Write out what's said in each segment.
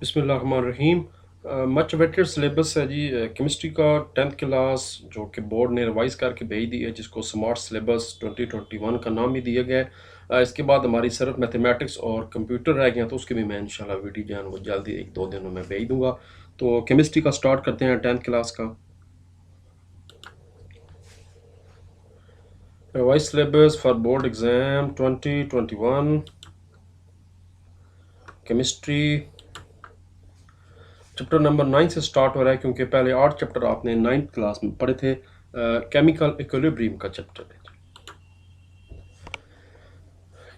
बिस्मिल्लाहिर्रहमानिर्रहीम। Much awaited syllabus है जी chemistry का 10th क्लास, जो कि बोर्ड ने रिवाइज़ करके भेज दी है, जिसको स्मार्ट सिलेबस 2021 का नाम भी दिया गया है। इसके बाद हमारी सिर्फ मैथमेटिक्स और कंप्यूटर रह गए हैं, तो उसके भी मैं इंशाल्लाह वीडियो जो है वो जल्दी 1-2 दिनों में भेज दूंगा। तो केमिस्ट्री का स्टार्ट करते हैं 10th क्लास का। Revise syllabus for board exam 2021 chemistry chapter number 9 से स्टार्ट हो रहा है, क्योंकि पहले 8 चैप्टर आपने 9th क्लास में पढ़े थे। केमिकल इक्विलिब्रियम का चैप्टर है।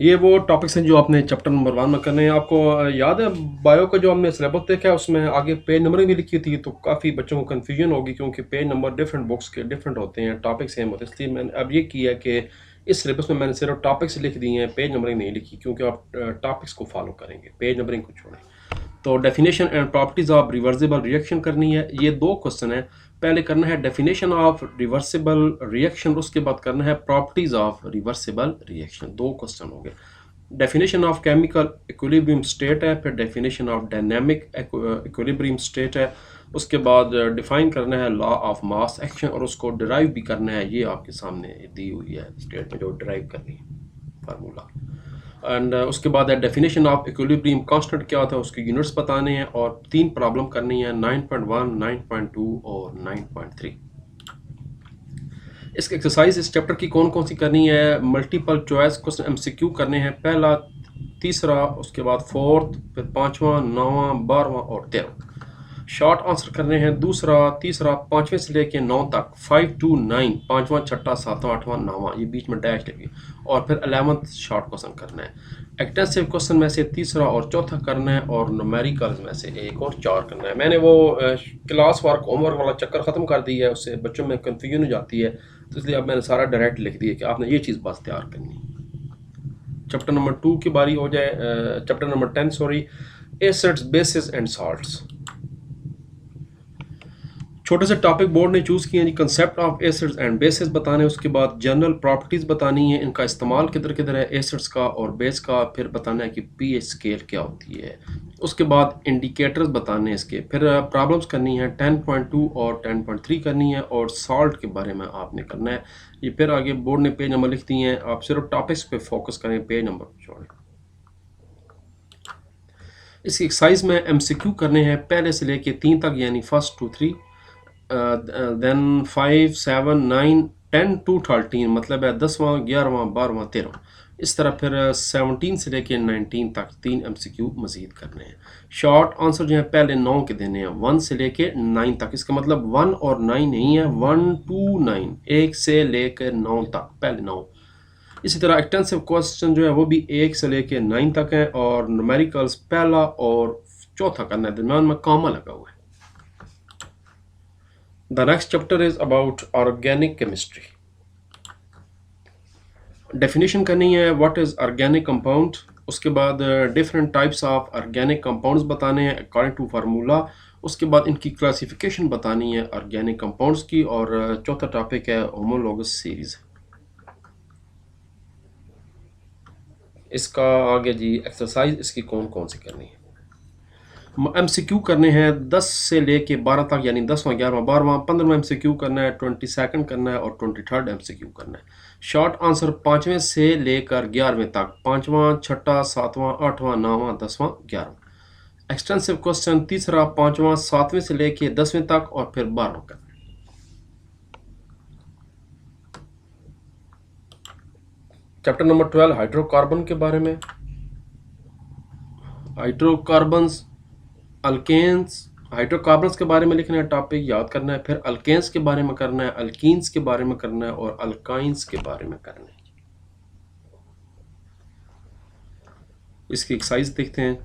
ये वो टॉपिक्स हैं जो आपने चैप्टर नंबर 1 में करने हैं। आपको याद है बायो का जो हमने सिलेबस देखा है, उसमें आगे पेज नंबरिंग भी लिखी थी, तो काफ़ी बच्चों को कन्फ्यूजन होगी, क्योंकि पेज नंबर डिफरेंट बुक्स के डिफरेंट होते हैं, टॉपिक सेम होते हैं। इसलिए मैंने अब ये किया कि इस सिलेबस में मैंने सिर्फ टॉपिक्स लिख दिए हैं, पेज नंबरिंग नहीं लिखी, क्योंकि आप टॉपिक्स को फॉलो करेंगे, पेज नंबरिंग को छोड़ें। तो definition and properties of reversible reaction करनी है। ये 2 क्वेश्चन है। पहले करना है डेफिनेशन ऑफ रिवर्सिबल रिएक्शन, उसके बाद करना है properties of reversible reaction. 2 question हो गए। Definition of chemical equilibrium state है, फिर definition of dynamic equilibrium state है, उसके बाद डिफाइन करना है लॉ ऑफ मास एक्शन, और उसको डिराइव भी करना है। ये आपके सामने दी हुई है स्टेट में, जो डिराइव करनी है फार्मूला। एंड उसके बाद है डेफिनेशन ऑफ इक्विलिब्रियम कांस्टेंट क्या होता है, उसके यूनिट्स बताने हैं, और 3 प्रॉब्लम करनी है 9.1, 9.2 और 9.3। इसके एक्सरसाइज इस चैप्टर की कौन कौन सी करनी है? मल्टीपल चॉइस क्वेश्चन एमसीक्यू करने हैं, पहला, तीसरा, उसके बाद फोर्थ, फिर 5वां, 9वां, 12वां और 13वां। शॉर्ट आंसर करने हैं, दूसरा, तीसरा, 5वें से लेके 9 तक, 5 to 9, 5वां, 6वां, 7वां, 8वां, 9वां, ये बीच में डैश लगी, और फिर 11th शॉर्ट क्वेश्चन करना है। एक्सटेंसिव क्वेश्चन में से तीसरा और चौथा करना है, और न्यूमेरिकल्स में से 1 और 4 करना है। मैंने वो क्लास वर्क होमवर्क वाला चक्कर ख़त्म कर दिया है, उससे बच्चों में कन्फ्यूजन हो जाती है, तो इसलिए अब मैंने सारा डायरेक्ट लिख दिया कि आपने ये चीज़ बस तैयार करनी है। चैप्टर नंबर 2 की बारी हो जाए, chapter number 10 sorry, acids, bases and salts. छोटे से टॉपिक बोर्ड ने चूज़ किए हैं जी। Concept of acids and bases बताने, उसके बाद जनरल प्रॉपर्टीज़ बतानी है, इनका इस्तेमाल किधर किधर है एसिड्स का और बेस का, फिर बताना है कि पीएच स्केल क्या होती है, उसके बाद इंडिकेटर्स बताने हैं इसके, फिर प्रॉब्लम्स करनी है 10.2 और 10.3 करनी है, और सॉल्ट के बारे में आपने करना है। ये फिर आगे बोर्ड ने पेज नंबर लिख दिए हैं, आप सिर्फ टॉपिक्स पे फोकस करें, पेज नंबर छोड़ें। इस एक्सरसाइज में एमसीक्यू करने हैं पहले से लेके 3 तक, यानी फर्स्ट टू 3, देन 5, 7, 9, 10 to 13, मतलब है 10वां, 11वां, 12वां, 13वां। इस तरह फिर 17 से लेके 19 तक 3 एमसीक्यू मजीद करने हैं। शॉर्ट आंसर जो है पहले 9 के देने हैं, 1 से लेके 9 तक। इसका मतलब 1 और 9 नहीं है, 1 to 9, 1 से लेकर 9 तक, पहले 9। इसी तरह एक्सटेंसिव क्वेश्चन जो है वो भी 1 से लेके 9 तक है, और न्यूमेरिकल्स पहला और चौथा करना है, दरम्यान में कॉमा लगा हुआ है। The next chapter is about organic chemistry. Definition करनी है, what is organic compound, उसके बाद different types of organic compounds बताने हैं according to formula, उसके बाद इनकी classification बतानी है organic compounds की, और चौथा टॉपिक है homologous series। इसका आगे जी एक्सरसाइज इसकी कौन कौन सी करनी है। एमसीक्यू करने हैं 10 से लेके 12 तक, यानी 10वां, 11वां, 12वां, 15वां एमसीक्यू करना है, 22nd करना है, और 23rd एमसीक्यू करना है। शॉर्ट आंसर 5वें से लेकर 11वें तक, 5वां, 6वां, 7वां, 8वां, 9वां, 10वां, 11वां। एक्सटेंसिव क्वेश्चन तीसरा, 5वां, 7वें से लेके 10वें तक, और फिर 12वां करना है। चैप्टर नंबर 12 हाइड्रोकार्बन के बारे में। हाइड्रोकार्बन्स, अल्केन्स, हाइड्रोकार्बन्स के बारे में लिखना है, टॉपिक याद करना है, फिर अल्केन्स के बारे में करना है, अल्कीन्स के बारे में करना है, और अल्काइंस के बारे में करना है। इसकी एक्सरसाइज देखते हैं।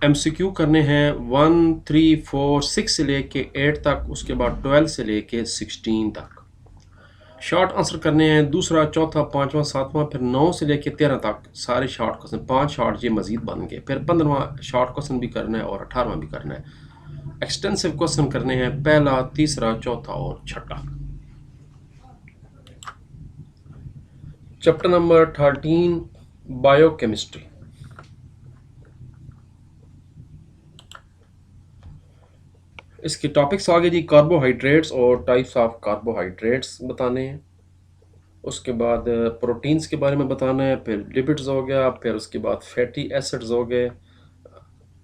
एमसीक्यू करने हैं 1, 3, 4, 6 से लेके 8 तक, उसके बाद 12 से लेके 16 तक। शॉर्ट आंसर करने हैं दूसरा, चौथा, 5वां, 7वां, फिर 9 से लेके 13 तक, सारे शॉर्ट क्वेश्चन, 5 शॉर्ट ये मजीद बन गए। फिर 15वां शॉर्ट क्वेश्चन भी करना है, और 18वां भी करना है। एक्सटेंसिव क्वेश्चन करने हैं पहला, तीसरा, चौथा और छठा। Chapter number 13 biochemistry. इसके टॉपिक्स आगे जी कार्बोहाइड्रेट्स और टाइप्स ऑफ कार्बोहाइड्रेट्स बताने हैं। उसके बाद प्रोटीन्स के बारे में बताना है, फिर लिपिड्स हो गया, फिर उसके बाद फैटी एसिड्स हो गए।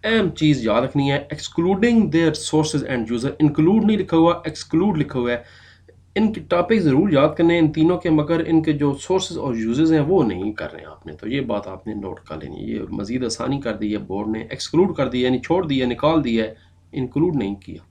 अहम चीज़ याद रखनी है, excluding their sources and user, include नहीं लिखा हुआ, एक्सक्लूड लिखा हुआ है। इनके टॉपिक ज़रूर याद करने हैं इन तीनों के, मगर इनके जो सोर्सेज और यूजेस हैं वो नहीं कर रहे हैं आपने, तो ये बात आपने नोट कर लेनी है। ये मज़ीद आसानी कर दी है बोर्ड ने, एक्सक्लूड कर दिया यानी छोड़ दिया, निकाल दिया है, इंक्लूड नहीं किया।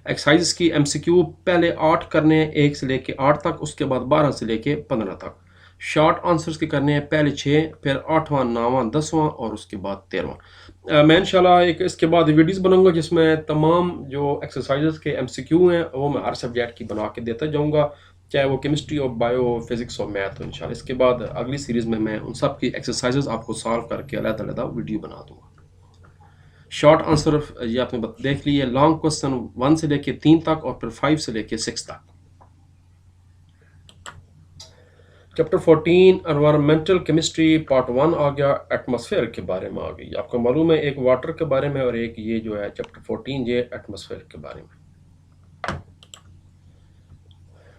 एक्सरसाइज की एमसीक्यू पहले 8 करने हैं, 1 से लेके 8 तक, उसके बाद 12 से लेके 15 तक। शॉर्ट आंसर्स के करने हैं पहले 6, फिर 8वां, 9वां, 10वां और उसके बाद 13वां। मैं इंशाल्लाह एक इसके बाद वीडियोस बनाऊंगा जिसमें तमाम जो एक्सरसाइजेस के एमसीक्यू हैं वो मैं हर सब्जेक्ट की बना के देता जाऊंगा, चाहे वो केमिस्ट्री और बायो, फिजिक्स और मैथ हो इंशाल्लाह। इसके बाद अगली सीरीज़ में मैं उन सब की एक्सरसाइजेस आपको सॉल्व करके अलग-अलग वीडियो बना दूंगा। शॉर्ट आंसर ये आपने देख लिए, लॉन्ग क्वेश्चन 1 से लेके 3 तक और फिर 5 से लेके 6 तक। चैप्टर 14 एनवायरमेंटल केमिस्ट्री पार्ट 1 आ गया, एटमॉस्फेयर के बारे में आ गई। आपको मालूम है एक वाटर के बारे में और एक ये जो है चैप्टर 14 ये एटमॉस्फेयर के बारे में।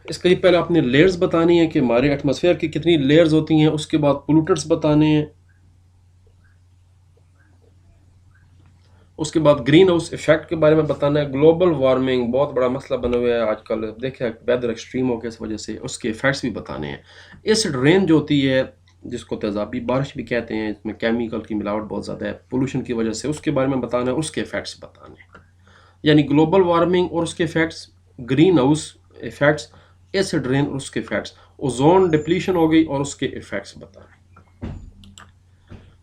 इसके लिए पहले आपने लेयर्स बतानी है कि हमारे एटमॉस्फेयर की कितनी लेयर्स होती हैं, उसके बाद पोल्यूटेंट्स बताने हैं, उसके बाद ग्रीन हाउस इफेक्ट के बारे में बताना है। ग्लोबल वार्मिंग बहुत बड़ा मसला बना हुआ है आजकल, देखिए वेदर एक्सट्रीम हो गया इस वजह से, उसके इफेक्ट्स भी बताने हैं। एसिड रेन जो होती है जिसको तेजाबी बारिश भी कहते हैं, इसमें केमिकल की मिलावट बहुत ज़्यादा है पोल्यूशन की वजह से, उसके बारे में बताना है, उसके इफेक्ट्स बताने हैं। यानी ग्लोबल वार्मिंग और उसके effects, green house effects, acid rain और उसके इफेक्ट्स, ओजोन डिप्लीशन हो गई और उसके इफेक्ट्स बताने।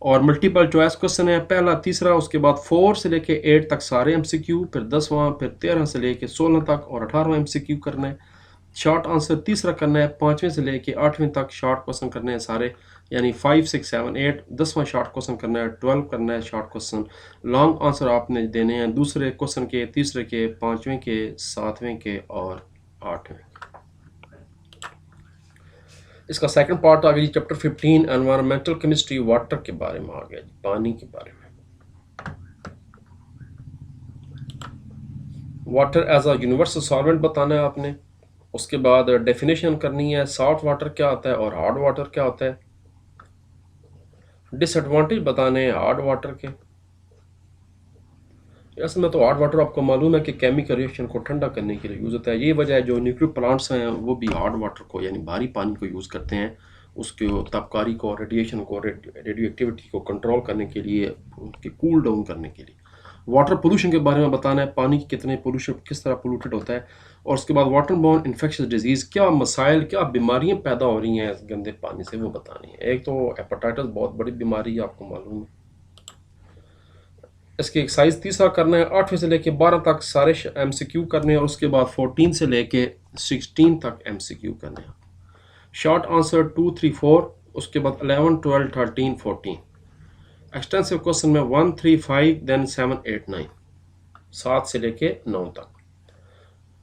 और मल्टीपल चॉइस क्वेश्चन है, पहला, तीसरा, उसके बाद 4 से लेके 8 तक सारे एमसीक्यू, फिर 10वां, फिर 13 से लेके 16 तक और 18वां एमसीक्यू करना है। शॉर्ट आंसर तीसरा करना है, 5वें से लेके 8वें तक शॉर्ट क्वेश्चन करने हैं सारे, यानी 5, 6, 7, 8। 10वां शॉर्ट क्वेश्चन करना है, 12 करना है शॉर्ट क्वेश्चन। लॉन्ग आंसर आपने देने हैं दूसरे क्वेश्चन के, तीसरे के, 5वें के, 7वें के और 8वें। इसका सेकंड पार्ट आ गया जी चैप्टर 15 एनवायरमेंटल केमिस्ट्री, वाटर के बारे में आ गया जी, पानी के बारे में। Water as a universal solvent बताना है आपने। उसके बाद डेफिनेशन करनी है, सॉल्ट वाटर क्या होता है और हार्ड वाटर क्या होता है। डिसएडवांटेज बताने हैं हार्ड वाटर के। असल में तो हार्ड वाटर आपको मालूम है कि केमिकल रिएक्शन को ठंडा करने के लिए यूज़ होता है। ये वजह है जो न्यूक्लियर प्लांट्स हैं वो भी हार्ड वाटर को यानी भारी पानी को यूज़ करते हैं, उसके तापकारी को, रेडिएशन को, रेडियो एक्टिविटी को कंट्रोल करने के लिए, उसके कूल डाउन करने के लिए। वाटर पोल्यूशन के बारे में बताना है, पानी की कितने पोल्यूशन किस तरह पोल्यूटेड होता है। और उसके बाद वाटर बोर्न इन्फेक्शियस डिजीज़, क्या मसाइल, क्या बीमारियाँ पैदा हो रही हैं इस गंदे पानी से, वो बतानी है। एक तो हेपेटाइटिस बहुत बड़ी बीमारी है, आपको मालूम है। इसकी एक्सरसाइज तीसरा करना है, 8वें से लेके 12 तक सारे एमसीक्यू करने हैं और उसके बाद 14 से लेके 16 तक एमसीक्यू करने हैं। शॉर्ट आंसर 2, 3, 4, उसके बाद 11, 12, 13, 14। एक्सटेंसिव क्वेश्चन में 1, 3, 5, देन 7, 8, 9, 7 से लेके 9 तक।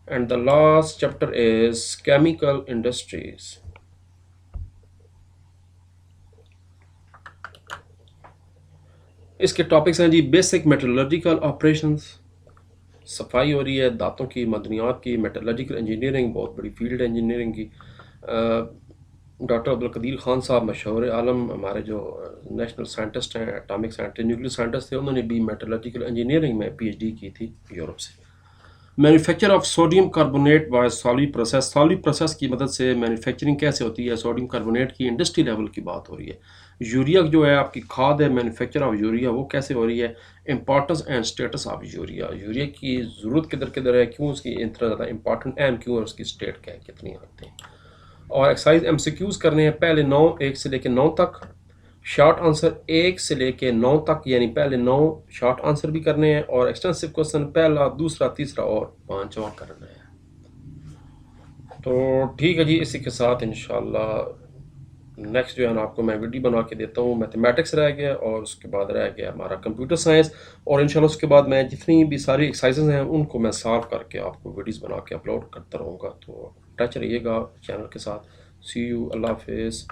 And the last chapter is chemical industries. इसके टॉपिक्स हैं जी, बेसिक मेटलर्जिकल ऑपरेशंस, सफाई हो रही है दांतों की, मदनियात की, मेटलर्जिकल इंजीनियरिंग बहुत बड़ी फील्ड है इंजीनियरिंग की। डॉक्टर अब्दुल कदीर खान साहब मशहूर आलम हमारे जो नेशनल साइंटिस्ट हैं, एटॉमिक साइंटिस्ट, न्यूक्लियर साइंटिस्ट थे, उन्होंने भी मेटलर्जिकल इंजीनियरिंग में पीएचडी की थी यूरोप से। Manufacture of sodium carbonate bye solid process, solid process की मदद से मैन्युफैक्चरिंग कैसे होती है सोडियम कार्बोनेट की, इंडस्ट्री लेवल की बात हो रही है। यूरिया जो है आपकी खाद है, मैन्युफैक्चर ऑफ यूरिया वो कैसे हो रही है। Importance and status of urea, urea की ज़रूरत किधर किधर है, क्यों उसकी इतना ज़्यादा इंपॉर्टेंट अहम क्यों है, उसकी स्टेट क्या है, कितनी आते हैं। और एक्सरसाइज एमसीक्यूज करने हैं, पहले 9, 1 से लेके 9 तक। शॉर्ट आंसर 1 से लेके 9 तक, यानी पहले 9 शॉर्ट आंसर भी करने हैं और एक्सटेंसिव क्वेश्चन पहला, दूसरा, तीसरा और 5वां करना है। तो ठीक है जी, इसी के साथ इंशाल्लाह नेक्स्ट जो है ना आपको मैं वीडियो बना के देता हूँ। मैथमेटिक्स रह गया और उसके बाद रह गया हमारा कंप्यूटर साइंस, और इंशाल्लाह उसके बाद मैं जितनी भी सारी एक्सरसाइजेज हैं उनको मैं सॉल्व करके आपको वीडियोस बना के अपलोड करता रहूँगा। तो टच रहिएगा चैनल के साथ। सी यू, अल्लाह हाफिज़।